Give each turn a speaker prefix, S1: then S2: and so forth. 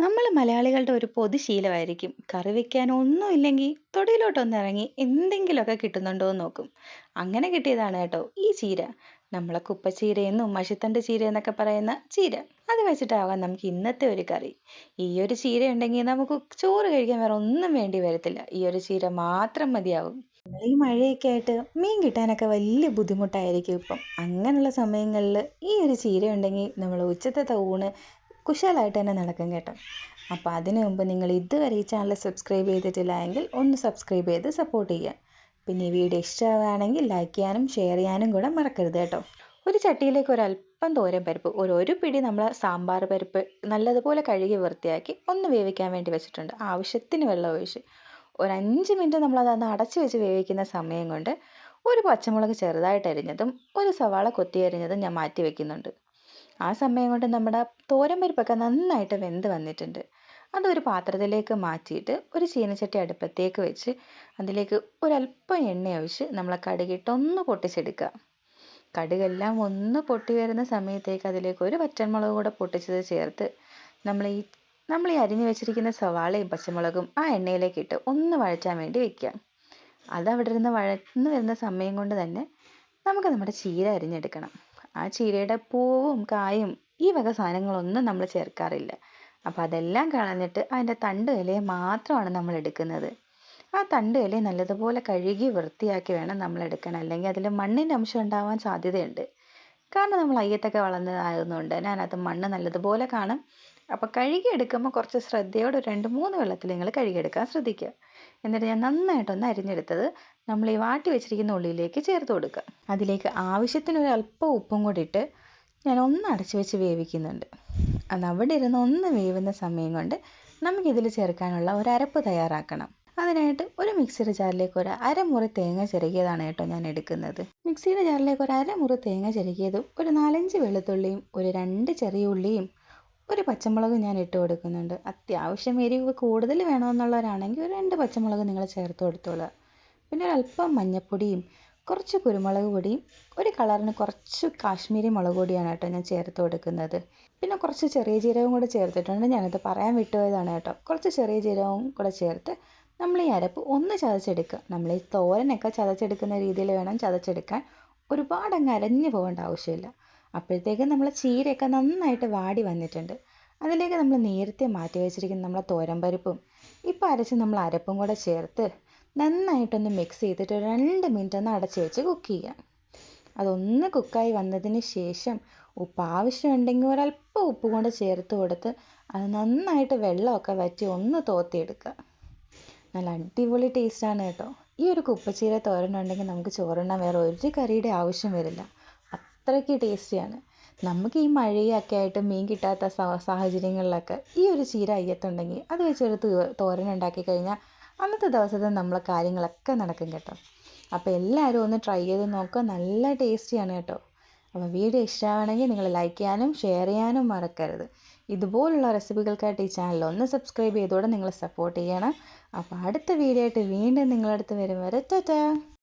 S1: നമ്മൾ മലയാളികളുടെ ഒരു പൊതു ശീലമായിരിക്കും കറി വെക്കാൻ ഒന്നുമില്ലെങ്കിൽ തൊടിയിലോട്ടൊന്ന് ഇറങ്ങി എന്തെങ്കിലുമൊക്കെ കിട്ടുന്നുണ്ടോ എന്ന് നോക്കും. അങ്ങനെ കിട്ടിയതാണ് കേട്ടോ ഈ ചീര. നമ്മളെ കുപ്പച്ചീരയെന്നും മഷിത്തണ്ട് ചീര എന്നൊക്കെ പറയുന്ന ചീര. അത് വെച്ചിട്ടാവാം നമുക്ക് ഇന്നത്തെ ഒരു കറി. ഈ ഒരു ചീര ഉണ്ടെങ്കിൽ നമുക്ക് ചോറ് കഴിക്കാൻ വേറെ ഒന്നും വേണ്ടി വരത്തില്ല. ഈ ഒരു ചീര മാത്രം മതിയാവും. ഈ മഴയൊക്കെ ആയിട്ട് മീൻ കിട്ടാനൊക്കെ വലിയ ബുദ്ധിമുട്ടായിരിക്കും ഇപ്പം. അങ്ങനെയുള്ള സമയങ്ങളിൽ ഈ ഒരു ചീര ഉണ്ടെങ്കിൽ നമ്മൾ ഉച്ചത്തെ ഊണ് കുശാലായിട്ട് തന്നെ നടക്കും കേട്ടോ. അപ്പോൾ അതിനു മുമ്പ് നിങ്ങൾ ഇതുവരെ ഈ ചാനൽ സബ്സ്ക്രൈബ് ചെയ്തിട്ടില്ല എങ്കിൽ ഒന്ന് സബ്സ്ക്രൈബ് ചെയ്ത് സപ്പോർട്ട് ചെയ്യുക. പിന്നെ ഈ വീഡിയോ ഇഷ്ടമാവുകയാണെങ്കിൽ ലൈക്ക് ചെയ്യാനും ഷെയർ ചെയ്യാനും കൂടെ മറക്കരുത് കേട്ടോ. ഒരു ചട്ടിയിലേക്ക് ഒരല്പം തോരൻ പരിപ്പ്, ഒരു പിടി നമ്മൾ സാമ്പാർ പരിപ്പ് നല്ലതുപോലെ കഴുകി വൃത്തിയാക്കി ഒന്ന് വേവിക്കാൻ വേണ്ടി വെച്ചിട്ടുണ്ട്. ആവശ്യത്തിന് വെള്ളം ഒഴിച്ച് ഒരു 5 മിനിറ്റ് നമ്മളതൊന്ന് അടച്ചു വെച്ച് വേവിക്കുന്ന സമയം കൊണ്ട് ഒരു പച്ചമുളക് ചെറുതായിട്ട് അരിഞ്ഞതും ഒരു സവാള കൊത്തി അരിഞ്ഞതും ഞാൻ മാറ്റി വെക്കുന്നുണ്ട്. ആ സമയം കൊണ്ട് നമ്മുടെ തോരൻ പരിപ്പൊക്കെ നന്നായിട്ട് വെന്ത് വന്നിട്ടുണ്ട്. അതൊരു പാത്രത്തിലേക്ക് മാറ്റിയിട്ട് ഒരു ചീനച്ചട്ടി അടുപ്പത്തേക്ക് വെച്ച് അതിലേക്ക് ഒരല്പം എണ്ണ ഒഴിച്ച് നമ്മൾ കടുകിട്ടൊന്ന് പൊട്ടിച്ചെടുക്കുക. കടുകെല്ലാം ഒന്ന് പൊട്ടി വരുന്ന സമയത്തേക്ക് അതിലേക്ക് ഒരു വറ്റൽമുളക് കൂടെ പൊട്ടിച്ചത് ചേർത്ത് നമ്മൾ ഈ അരിഞ്ഞു വെച്ചിരിക്കുന്ന സവാളയും പച്ചമുളകും ആ എണ്ണയിലേക്ക് ഇട്ട് ഒന്ന് വഴറ്റാൻ വേണ്ടി വെക്കുക. അത് അവിടെ ഇരുന്ന് വഴന്ന് വരുന്ന സമയം കൊണ്ട് തന്നെ നമുക്ക് നമ്മുടെ ചീര അരിഞ്ഞെടുക്കണം. ആ ചീരയുടെ പൂവും കായും ഈ വക സാധനങ്ങളൊന്നും നമ്മൾ ചേർക്കാറില്ല. അപ്പോൾ അതെല്ലാം കളഞ്ഞിട്ട് അതിൻ്റെ തണ്ട് ഇലയെ മാത്രമാണ് നമ്മൾ എടുക്കുന്നത്. ആ തണ്ട് ഇല നല്ലതുപോലെ കഴുകി വൃത്തിയാക്കി വേണം നമ്മൾ എടുക്കണം. അല്ലെങ്കിൽ അതിൽ മണ്ണിൻ്റെ അംശം ഉണ്ടാവാൻ സാധ്യതയുണ്ട്. കാരണം നമ്മൾ അയ്യത്തൊക്കെ വളർന്നതായതുകൊണ്ട് തന്നെ അതിനകത്ത് മണ്ണ് നല്ലതുപോലെ കാണും. അപ്പോൾ കഴുകി എടുക്കുമ്പോൾ കുറച്ച് ശ്രദ്ധയോടെ 2-3 വെള്ളത്തിൽ നിങ്ങൾ കഴുകിയെടുക്കാൻ ശ്രദ്ധിക്കുക. എന്നിട്ട് ഞാൻ നന്നായിട്ടൊന്ന് അരിഞ്ഞെടുത്തത് നമ്മൾ ഈ വാട്ടി വെച്ചിരിക്കുന്ന ഉള്ളിയിലേക്ക് ചേർത്ത് കൊടുക്കുക. അതിലേക്ക് ആവശ്യത്തിന് ഒരു അല്പം ഉപ്പും കൂടി ഇട്ട് ഞാൻ ഒന്ന് അടച്ചു വെച്ച് വേവിക്കുന്നുണ്ട്. അത് അവിടെ ഇരുന്ന് ഒന്ന് വേവുന്ന സമയം കൊണ്ട് നമുക്കിതിൽ ചേർക്കാനുള്ള ഒരു അരപ്പ് തയ്യാറാക്കണം. അതിനായിട്ട് ഒരു മിക്സിയുടെ ജാറിലേക്ക് ഒരു അരമുറി തേങ്ങ ചിരകിയതാണ് കേട്ടോ ഞാൻ എടുക്കുന്നത്. മിക്സിയുടെ ജാറിലേക്ക് ഒരു അരമുറി തേങ്ങ ചിരകിയതും ഒരു 4-5 വെളുത്തുള്ളിയും ഒരു 2 ചെറിയ ഉള്ളിയും ഒരു പച്ചമുളക് ഞാൻ ഇട്ട് കൊടുക്കുന്നുണ്ട്. അത്യാവശ്യം എരിവ് കൂടുതൽ വേണമെന്നുള്ളവരാണെങ്കിൽ ഒരു 2 പച്ചമുളക് നിങ്ങൾ ചേർത്ത് കൊടുത്തോളുക. പിന്നെ ഒരല്പം മഞ്ഞൾപ്പൊടിയും കുറച്ച് കുരുമുളക് പൊടിയും ഒരു കളറിന് കുറച്ച് കാശ്മീരി മുളക് പൊടിയാണ് കേട്ടോ ഞാൻ ചേർത്ത് കൊടുക്കുന്നത്. പിന്നെ കുറച്ച് ചെറിയ ജീരകവും കൂടെ ചേർത്തിട്ടുണ്ട്. ഞാനത് പറയാൻ വിട്ടുപോയതാണ് കേട്ടോ. കുറച്ച് ചെറിയ ജീരകവും കൂടെ ചേർത്ത് നമ്മൾ ഈ അരപ്പ് ഒന്ന് ചതച്ചെടുക്കുക. നമ്മൾ ഈ തോരനൊക്കെ ചതച്ചെടുക്കുന്ന രീതിയിൽ വേണം ചതച്ചെടുക്കാൻ. ഒരുപാട് അങ്ങ് അരഞ്ഞു പോകേണ്ട ആവശ്യമില്ല. അപ്പോഴത്തേക്കും നമ്മൾ ചീരയൊക്കെ നന്നായിട്ട് വാടി വന്നിട്ടുണ്ട്. അതിലേക്ക് നമ്മൾ നേരത്തെ മാറ്റി വെച്ചിരിക്കുന്ന നമ്മളെ തോരൻ പരിപ്പും ഇപ്പം അരച്ച് നമ്മൾ അരപ്പും കൂടെ ചേർത്ത് നന്നായിട്ടൊന്ന് മിക്സ് ചെയ്തിട്ട് ഒരു 2 മിനിറ്റ് ഒന്ന് അടച്ച് വെച്ച് കുക്ക് ചെയ്യുക. അതൊന്ന് കുക്കായി വന്നതിന് ശേഷം ഉപ്പ് ആവശ്യമുണ്ടെങ്കിൽ ഒരല്പം ഉപ്പ് കൊണ്ട് ചേർത്ത് കൊടുത്ത് അത് നന്നായിട്ട് വെള്ളമൊക്കെ വറ്റി ഒന്ന് തോത്തിയെടുക്കുക. നല്ല അടിപൊളി ടേസ്റ്റാണ് കേട്ടോ. ഈ ഒരു കുപ്പച്ചീര തോരനുണ്ടെങ്കിൽ നമുക്ക് ചോറുണ്ണാൻ വേറെ ഒരു കറിയുടെ ആവശ്യം വരില്ല. അത്രയ്ക്ക് ടേസ്റ്റിയാണ്. നമുക്ക് ഈ മഴയൊക്കെ ആയിട്ട് മീൻ കിട്ടാത്ത സാഹചര്യങ്ങളിലൊക്കെ ഈ ഒരു ചീര അയ്യത്തുണ്ടെങ്കിൽ അത് വെച്ചൊരു തോരനുണ്ടാക്കി കഴിഞ്ഞാൽ അന്നത്തെ ദിവസത്തെ നമ്മളെ കാര്യങ്ങളൊക്കെ നടക്കും കേട്ടോ. അപ്പോൾ എല്ലാവരും ഒന്ന് ട്രൈ ചെയ്ത് നോക്കുക. നല്ല ടേസ്റ്റിയാണ് കേട്ടോ. അപ്പോൾ വീഡിയോ ഇഷ്ടമാണെങ്കിൽ നിങ്ങൾ ലൈക്ക് ചെയ്യാനും ഷെയർ ചെയ്യാനും മറക്കരുത്. ഇതുപോലുള്ള റെസിപ്പികൾക്കായിട്ട് ഈ ചാനൽ ഒന്ന് സബ്സ്ക്രൈബ് ചെയ്തോടെ നിങ്ങൾ സപ്പോർട്ട് ചെയ്യണം. അപ്പോൾ അടുത്ത വീഡിയോ ആയിട്ട് വീണ്ടും നിങ്ങളടുത്ത് വരും വരെ ടാറ്റാ.